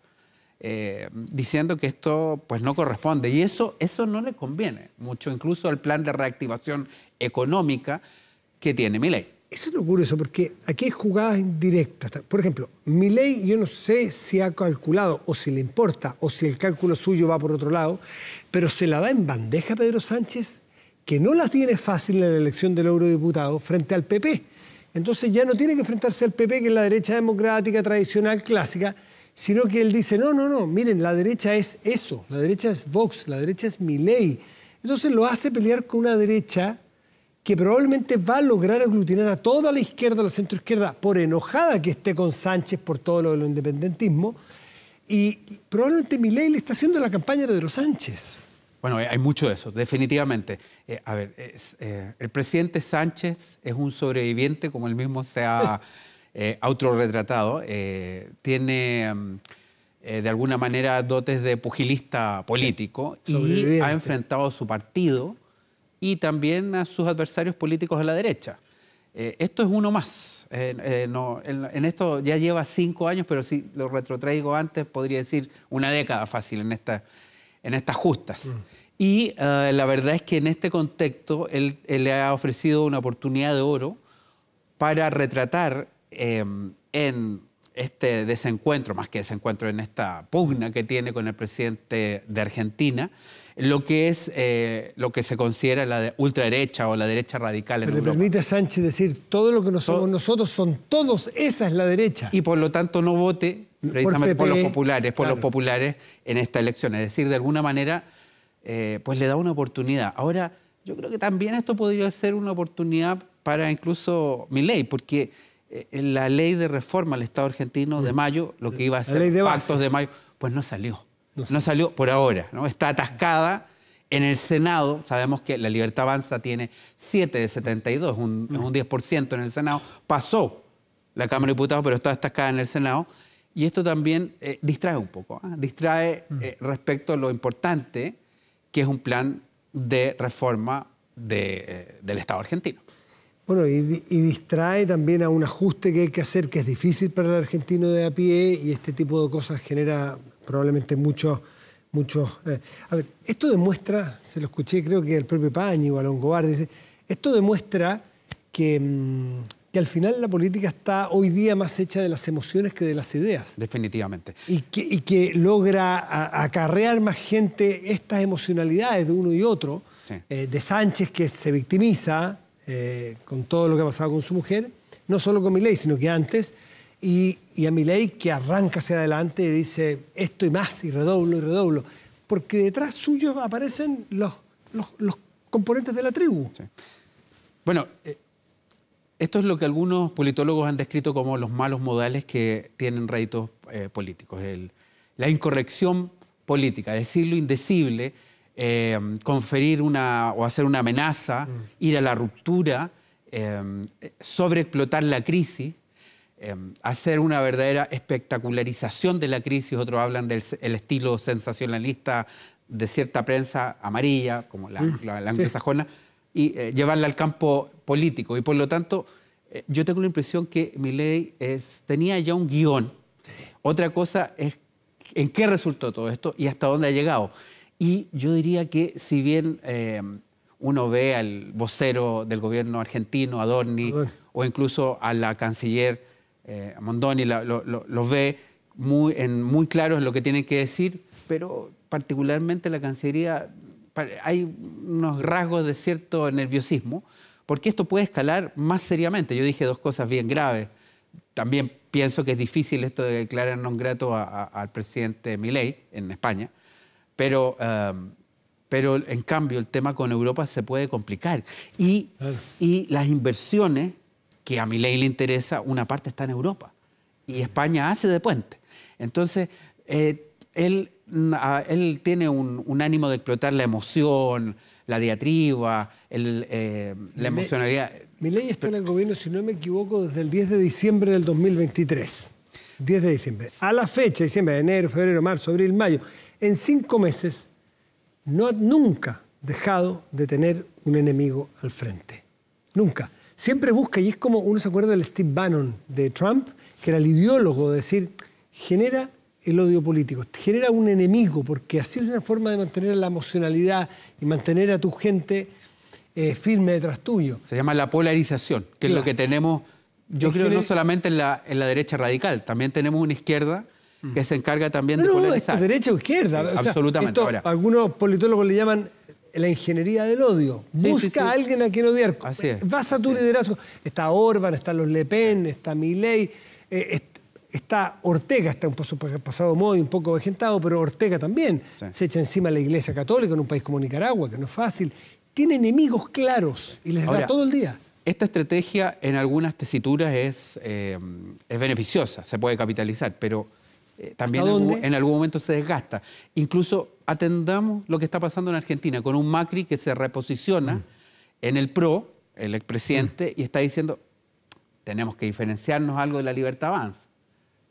diciendo que esto pues no corresponde. Y eso no le conviene mucho, incluso al plan de reactivación económica que tiene Milei. Eso es lo curioso, porque aquí hay jugadas indirectas. Por ejemplo, Milei, yo no sé si ha calculado, o si le importa, o si el cálculo suyo va por otro lado, pero se la da en bandeja a Pedro Sánchez, que no la tiene fácil en la elección del eurodiputado frente al PP, Entonces ya no tiene que enfrentarse al PP, que es la derecha democrática, tradicional, clásica, sino que él dice, no, miren, la derecha es eso, la derecha es Vox, la derecha es Milei. Entonces lo hace pelear con una derecha que probablemente va a lograr aglutinar a toda la izquierda, a la centroizquierda, por enojada que esté con Sánchez por todo lo del independentismo, y probablemente Milei le está haciendo la campaña a Pedro Sánchez. Bueno, hay mucho de eso, definitivamente. El presidente Sánchez es un sobreviviente, como él mismo se ha autorretratado. Tiene, de alguna manera, dotes de pugilista político y ha enfrentado a su partido y también a sus adversarios políticos a la derecha. Esto es uno más. En esto ya lleva 5 años, pero si lo retrotraigo antes, podría decir una década fácil en estas justas. Y la verdad es que en este contexto él le ha ofrecido una oportunidad de oro para retratar en este desencuentro, más que desencuentro, en esta pugna que tiene con el presidente de Argentina, lo que es lo que se considera la ultraderecha o la derecha radical en Europa. Pero le permite a Sánchez decir, todo lo que no somos nosotros son todos, esa es la derecha. Y por lo tanto no vote precisamente por los populares en esta elección. Es decir, de alguna manera, pues le da una oportunidad. Ahora, yo creo que también esto podría ser una oportunidad para incluso Milei, porque la ley de reforma al Estado argentino de mayo, lo que iba a ser pactos de mayo, pues no salió. No salió por ahora, ¿no? Está atascada en el Senado. Sabemos que la Libertad Avanza tiene 7 de 72, un 10% en el Senado. Pasó la Cámara de Diputados, pero está atascada en el Senado. Y esto también distrae un poco, distrae respecto a lo importante que es un plan de reforma del Estado argentino. Bueno, y distrae también a un ajuste que hay que hacer, que es difícil para el argentino de a pie, y este tipo de cosas genera probablemente muchos... A ver, esto demuestra, se lo escuché creo que el propio Pañi o a Longobardi, dice, esto demuestra que al final la política está hoy día más hecha de las emociones que de las ideas. Definitivamente. Y que logra acarrear más gente estas emocionalidades de uno y otro, sí. De Sánchez, que se victimiza con todo lo que ha pasado con su mujer, no solo con Milei, sino que antes, y a Milei, que arranca hacia adelante y dice esto y más, y redoblo, porque detrás suyo aparecen los componentes de la tribu. Sí. Bueno, esto es lo que algunos politólogos han descrito como los malos modales que tienen réditos políticos. La incorrección política, decir lo indecible, conferir o hacer una amenaza, ir a la ruptura, sobreexplotar la crisis, hacer una verdadera espectacularización de la crisis. Otros hablan del estilo sensacionalista de cierta prensa amarilla, como la anglosajona, y llevarla al campo político. Y por lo tanto, yo tengo la impresión que Milei tenía ya un guión. Sí. Otra cosa es en qué resultó todo esto y hasta dónde ha llegado. Y yo diría que si bien uno ve al vocero del gobierno argentino, Adorni, o incluso a la canciller Mondoni, los ve muy claros en lo que tienen que decir, pero particularmente la Cancillería hay unos rasgos de cierto nerviosismo, porque esto puede escalar más seriamente. Yo dije 2 cosas bien graves. También pienso que es difícil esto de declarar non grato al presidente Milei en España, pero en cambio el tema con Europa se puede complicar. Y las inversiones que a Milei le interesa, una parte está en Europa y España hace de puente. Entonces, él tiene un ánimo de explotar la emoción, la diatriba, la emocionalidad. Milei está en el gobierno, si no me equivoco, desde el 10 de diciembre del 2023. 10 de diciembre. A la fecha, diciembre, enero, febrero, marzo, abril, mayo, en 5 meses, no ha nunca dejado de tener un enemigo al frente. Nunca. Siempre busca, y es como uno se acuerda del Steve Bannon de Trump, que era el ideólogo, de decir, genera el odio político, genera un enemigo, porque así es una forma de mantener la emocionalidad y mantener a tu gente firme detrás tuyo. Se llama la polarización, que es lo que tenemos, yo creo, no solamente en la derecha radical, también tenemos una izquierda que se encarga también de polarizar. Esto es derecha o izquierda. Sí, absolutamente. Algunos politólogos le llaman la ingeniería del odio. Busca a alguien a quien odiar. Así es. Vas a tu liderazgo. Está Orbán, están los Le Pen, está Milei, está Ortega, está un poco pasado modo y un poco vejentado, pero Ortega también. Sí. Se echa encima la Iglesia Católica en un país como Nicaragua, que no es fácil. Tiene enemigos claros y les da todo el día. Esta estrategia en algunas tesituras es beneficiosa, se puede capitalizar, pero también en algún momento se desgasta. Incluso atendamos lo que está pasando en Argentina, con un Macri que se reposiciona en el PRO, el expresidente, y está diciendo, tenemos que diferenciarnos algo de la Libertad Avanza.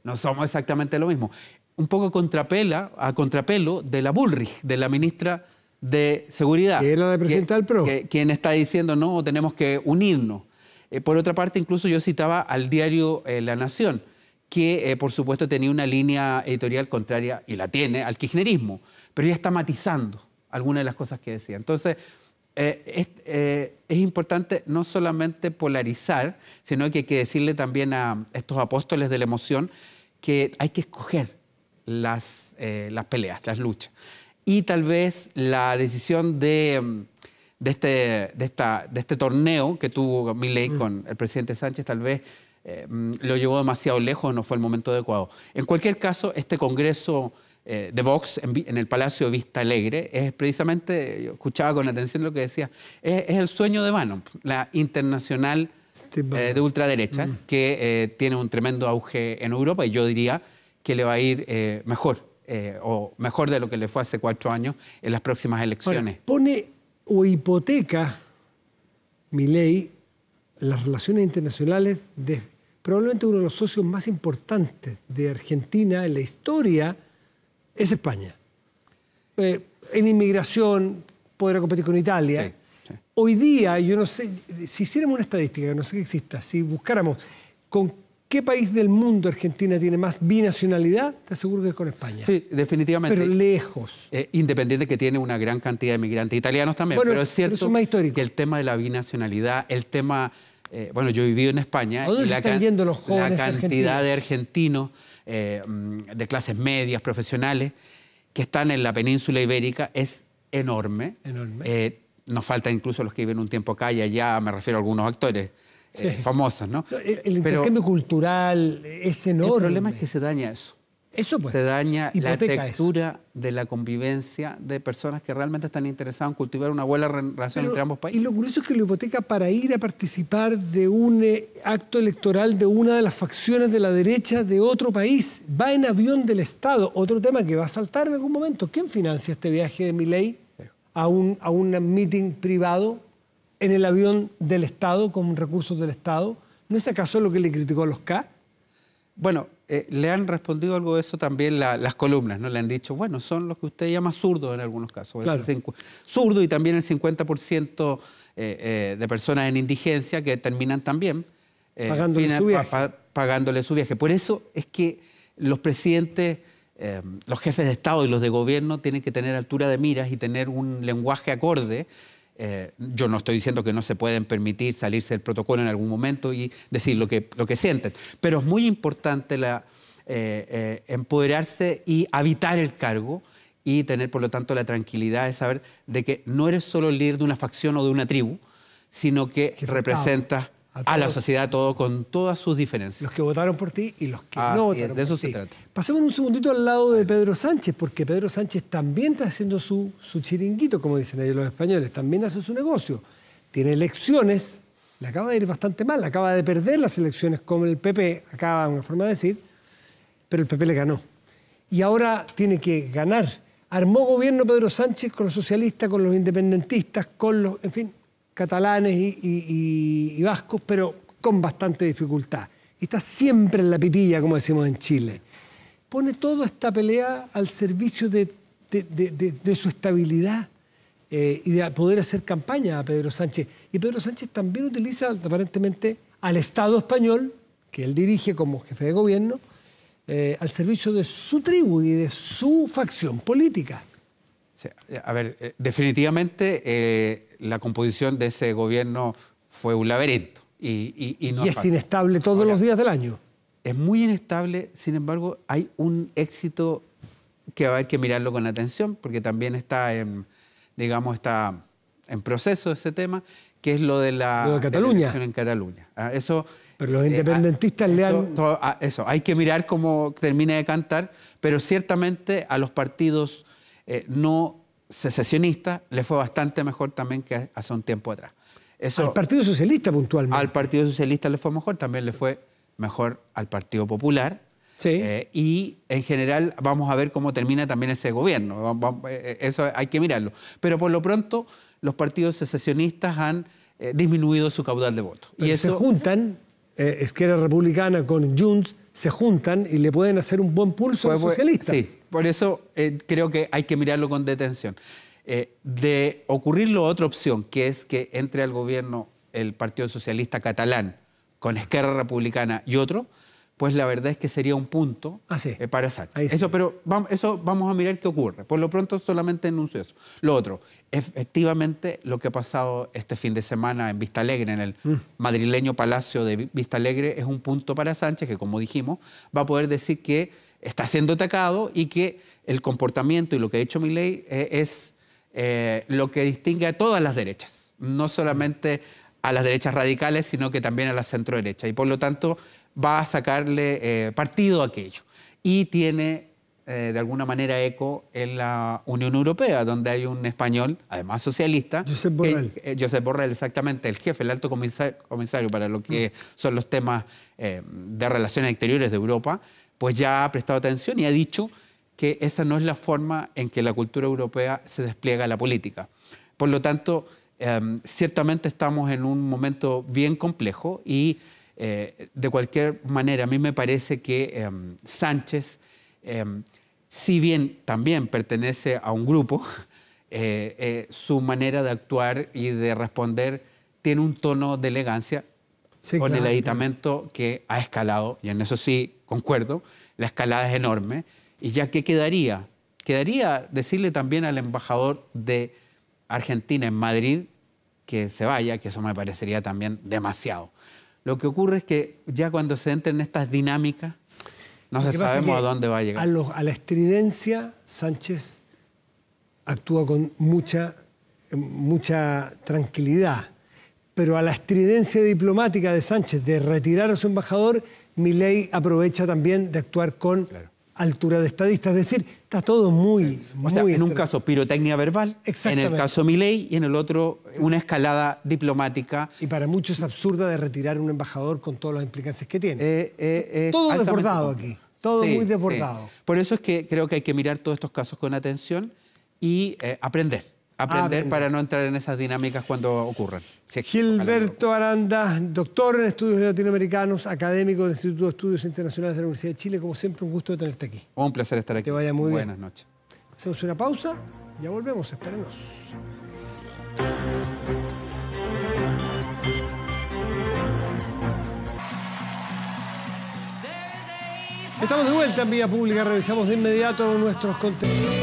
No somos exactamente lo mismo. Un poco a contrapelo de la Bullrich, de la ministra de Seguridad. Que era la presidenta del PRO. Quien está diciendo, no, tenemos que unirnos. Por otra parte, incluso yo citaba al diario La Nación, que por supuesto tenía una línea editorial contraria, y la tiene, al kirchnerismo, pero ya está matizando algunas de las cosas que decía. Entonces, es importante no solamente polarizar, sino que hay que decirle también a estos apóstoles de la emoción que hay que escoger las peleas, las luchas. Y tal vez la decisión de este torneo que tuvo Milei con el presidente Sánchez tal vez lo llevó demasiado lejos, no fue el momento adecuado. En cualquier caso, este congreso de Vox en el Palacio de Vista Alegre es precisamente, yo escuchaba con atención lo que decía, es el sueño de Bannon, la internacional de ultraderechas, que tiene un tremendo auge en Europa, y yo diría que le va a ir mejor. O mejor de lo que le fue hace 4 años en las próximas elecciones. Ahora, pone o hipoteca Milei las relaciones internacionales de probablemente uno de los socios más importantes de Argentina en la historia es España. En inmigración podrá competir con Italia. Sí, sí. Hoy día, yo no sé, si hiciéramos una estadística, que no sé que exista, si buscáramos con ¿qué país del mundo Argentina tiene más binacionalidad? Te aseguro que es con España. Sí, definitivamente. Pero lejos. Independiente que tiene una gran cantidad de migrantes italianos también. Bueno, pero es cierto que el tema de la binacionalidad, el tema... bueno, yo he vivido en España. ¿A dónde se están yendo los jóvenes la cantidad de argentinos de clases medias, profesionales, que están en la península ibérica es enorme. Nos faltan incluso los que viven un tiempo acá y allá, me refiero a algunos actores. Sí. Famosos, ¿no? El intercambio cultural es enorme. El problema es que se daña eso. Eso pues. Se daña la textura de la convivencia de personas que realmente están interesadas en cultivar una buena relación entre ambos países. Y lo curioso es que lo hipoteca para ir a participar de un acto electoral de una de las facciones de la derecha de otro país. Va en avión del Estado. Otro tema que va a saltar en algún momento. ¿Quién financia este viaje de Milei a un meeting privado en el avión del Estado, con recursos del Estado? ¿No es acaso lo que le criticó a los K? Bueno, le han respondido algo de eso también las columnas, ¿no? Le han dicho, bueno, son los que usted llama zurdos en algunos casos. Claro. Zurdo, y también el 50% de personas en indigencia que terminan también pagándole su viaje. Por eso es que los presidentes, los jefes de Estado y los de gobierno tienen que tener altura de miras y tener un lenguaje acorde. Yo no estoy diciendo que no se pueden permitir salirse del protocolo en algún momento y decir lo que sienten, pero es muy importante empoderarse y habitar el cargo y tener, por lo tanto, la tranquilidad de saber de que no eres solo el líder de una facción o de una tribu, sino que representas a la sociedad todo con todas sus diferencias. Los que votaron por ti y los que no votaron por ti. De eso se trata. Pasemos un segundito al lado de Pedro Sánchez, porque Pedro Sánchez también está haciendo su chiringuito, como dicen ellos los españoles, también hace su negocio. Tiene elecciones, le acaba de ir bastante mal, acaba de perder las elecciones con el PP, acaba una forma de decir, pero el PP le ganó. Y ahora tiene que ganar. Armó gobierno Pedro Sánchez con los socialistas, con los independentistas, con los, en fin, catalanes y vascos, pero con bastante dificultad. Y está siempre en la pitilla, como decimos en Chile. Pone toda esta pelea al servicio de su estabilidad y de poder hacer campaña a Pedro Sánchez. Y Pedro Sánchez también utiliza, aparentemente, al Estado español, que él dirige como jefe de gobierno, al servicio de su tribu y de su facción política. A ver, definitivamente la composición de ese gobierno fue un laberinto. Y es inestable todos los días del año. Es muy inestable, sin embargo, hay un éxito que va a haber que mirarlo con atención, porque también está en digamos, está en proceso ese tema, que es lo de la Cataluña. en Cataluña. Eso, pero los independentistas le han... Eso, hay que mirar cómo termina de cantar, pero ciertamente a los partidos no secesionistas les fue bastante mejor también que hace un tiempo atrás. Eso, al Partido Socialista puntualmente. Al Partido Socialista le fue mejor, también le fue mejor al Partido Popular. Sí. Y en general vamos a ver cómo termina también ese gobierno. Eso hay que mirarlo. Pero por lo pronto los partidos secesionistas han disminuido su caudal de votos. Y eso... se juntan, Esquerra Republicana con Junts, se juntan y le pueden hacer un buen pulso a los socialistas. Sí, por eso creo que hay que mirarlo con detención. De ocurrir la otra opción, que es que entre al gobierno el Partido Socialista Catalán con Esquerra Republicana y otro, pues la verdad es que sería un punto para Sánchez. Sí. Pero eso vamos a mirar qué ocurre. Por lo pronto solamente enuncio eso. Lo otro, efectivamente lo que ha pasado este fin de semana en Vistalegre, en el madrileño Palacio de Vistalegre, es un punto para Sánchez que, como dijimos, va a poder decir que está siendo atacado y que el comportamiento y lo que ha hecho Milei es lo que distingue a todas las derechas. No solamente a las derechas radicales, sino que también a la centro-derecha. Y por lo tanto va a sacarle partido a aquello. Y tiene, de alguna manera, eco en la Unión Europea, donde hay un español, además socialista. Josep Borrell. Josep Borrell, exactamente, el jefe, el alto comisario para lo que son los temas de relaciones exteriores de Europa, pues ya ha prestado atención y ha dicho que esa no es la forma en que la cultura europea se despliega a la política. Por lo tanto, ciertamente estamos en un momento bien complejo y de cualquier manera a mí me parece que Sánchez, si bien también pertenece a un grupo, su manera de actuar y de responder tiene un tono de elegancia con el aditamento que ha escalado, y en eso sí concuerdo, la escalada es enorme. ¿Y ya qué quedaría? Quedaría decirle también al embajador de Argentina en Madrid que se vaya, que eso me parecería también demasiado. Lo que ocurre es que ya cuando se entren en estas dinámicas, no sabemos a dónde va a llegar. A la estridencia, Sánchez actúa con mucha tranquilidad. Pero a la estridencia diplomática de Sánchez de retirar a su embajador, Milei aprovecha también de actuar con altura de estadista. Es decir, está todo muy... en un caso pirotecnia verbal, en el caso Milei, y en el otro una escalada diplomática. Y para muchos es absurda de retirar a un embajador con todas las implicancias que tiene. Todo desbordado aquí, todo muy desbordado. Sí. Por eso es que creo que hay que mirar todos estos casos con atención y aprender para no entrar en esas dinámicas cuando ocurran. Sí, Gilberto Aranda, doctor en estudios latinoamericanos, académico del Instituto de Estudios Internacionales de la Universidad de Chile. Como siempre, un gusto tenerte aquí. Un placer estar aquí. Que te vaya muy bien. Buenas noches. Hacemos una pausa, ya volvemos, espérenos. Estamos de vuelta en Vía Pública, revisamos de inmediato nuestros contenidos.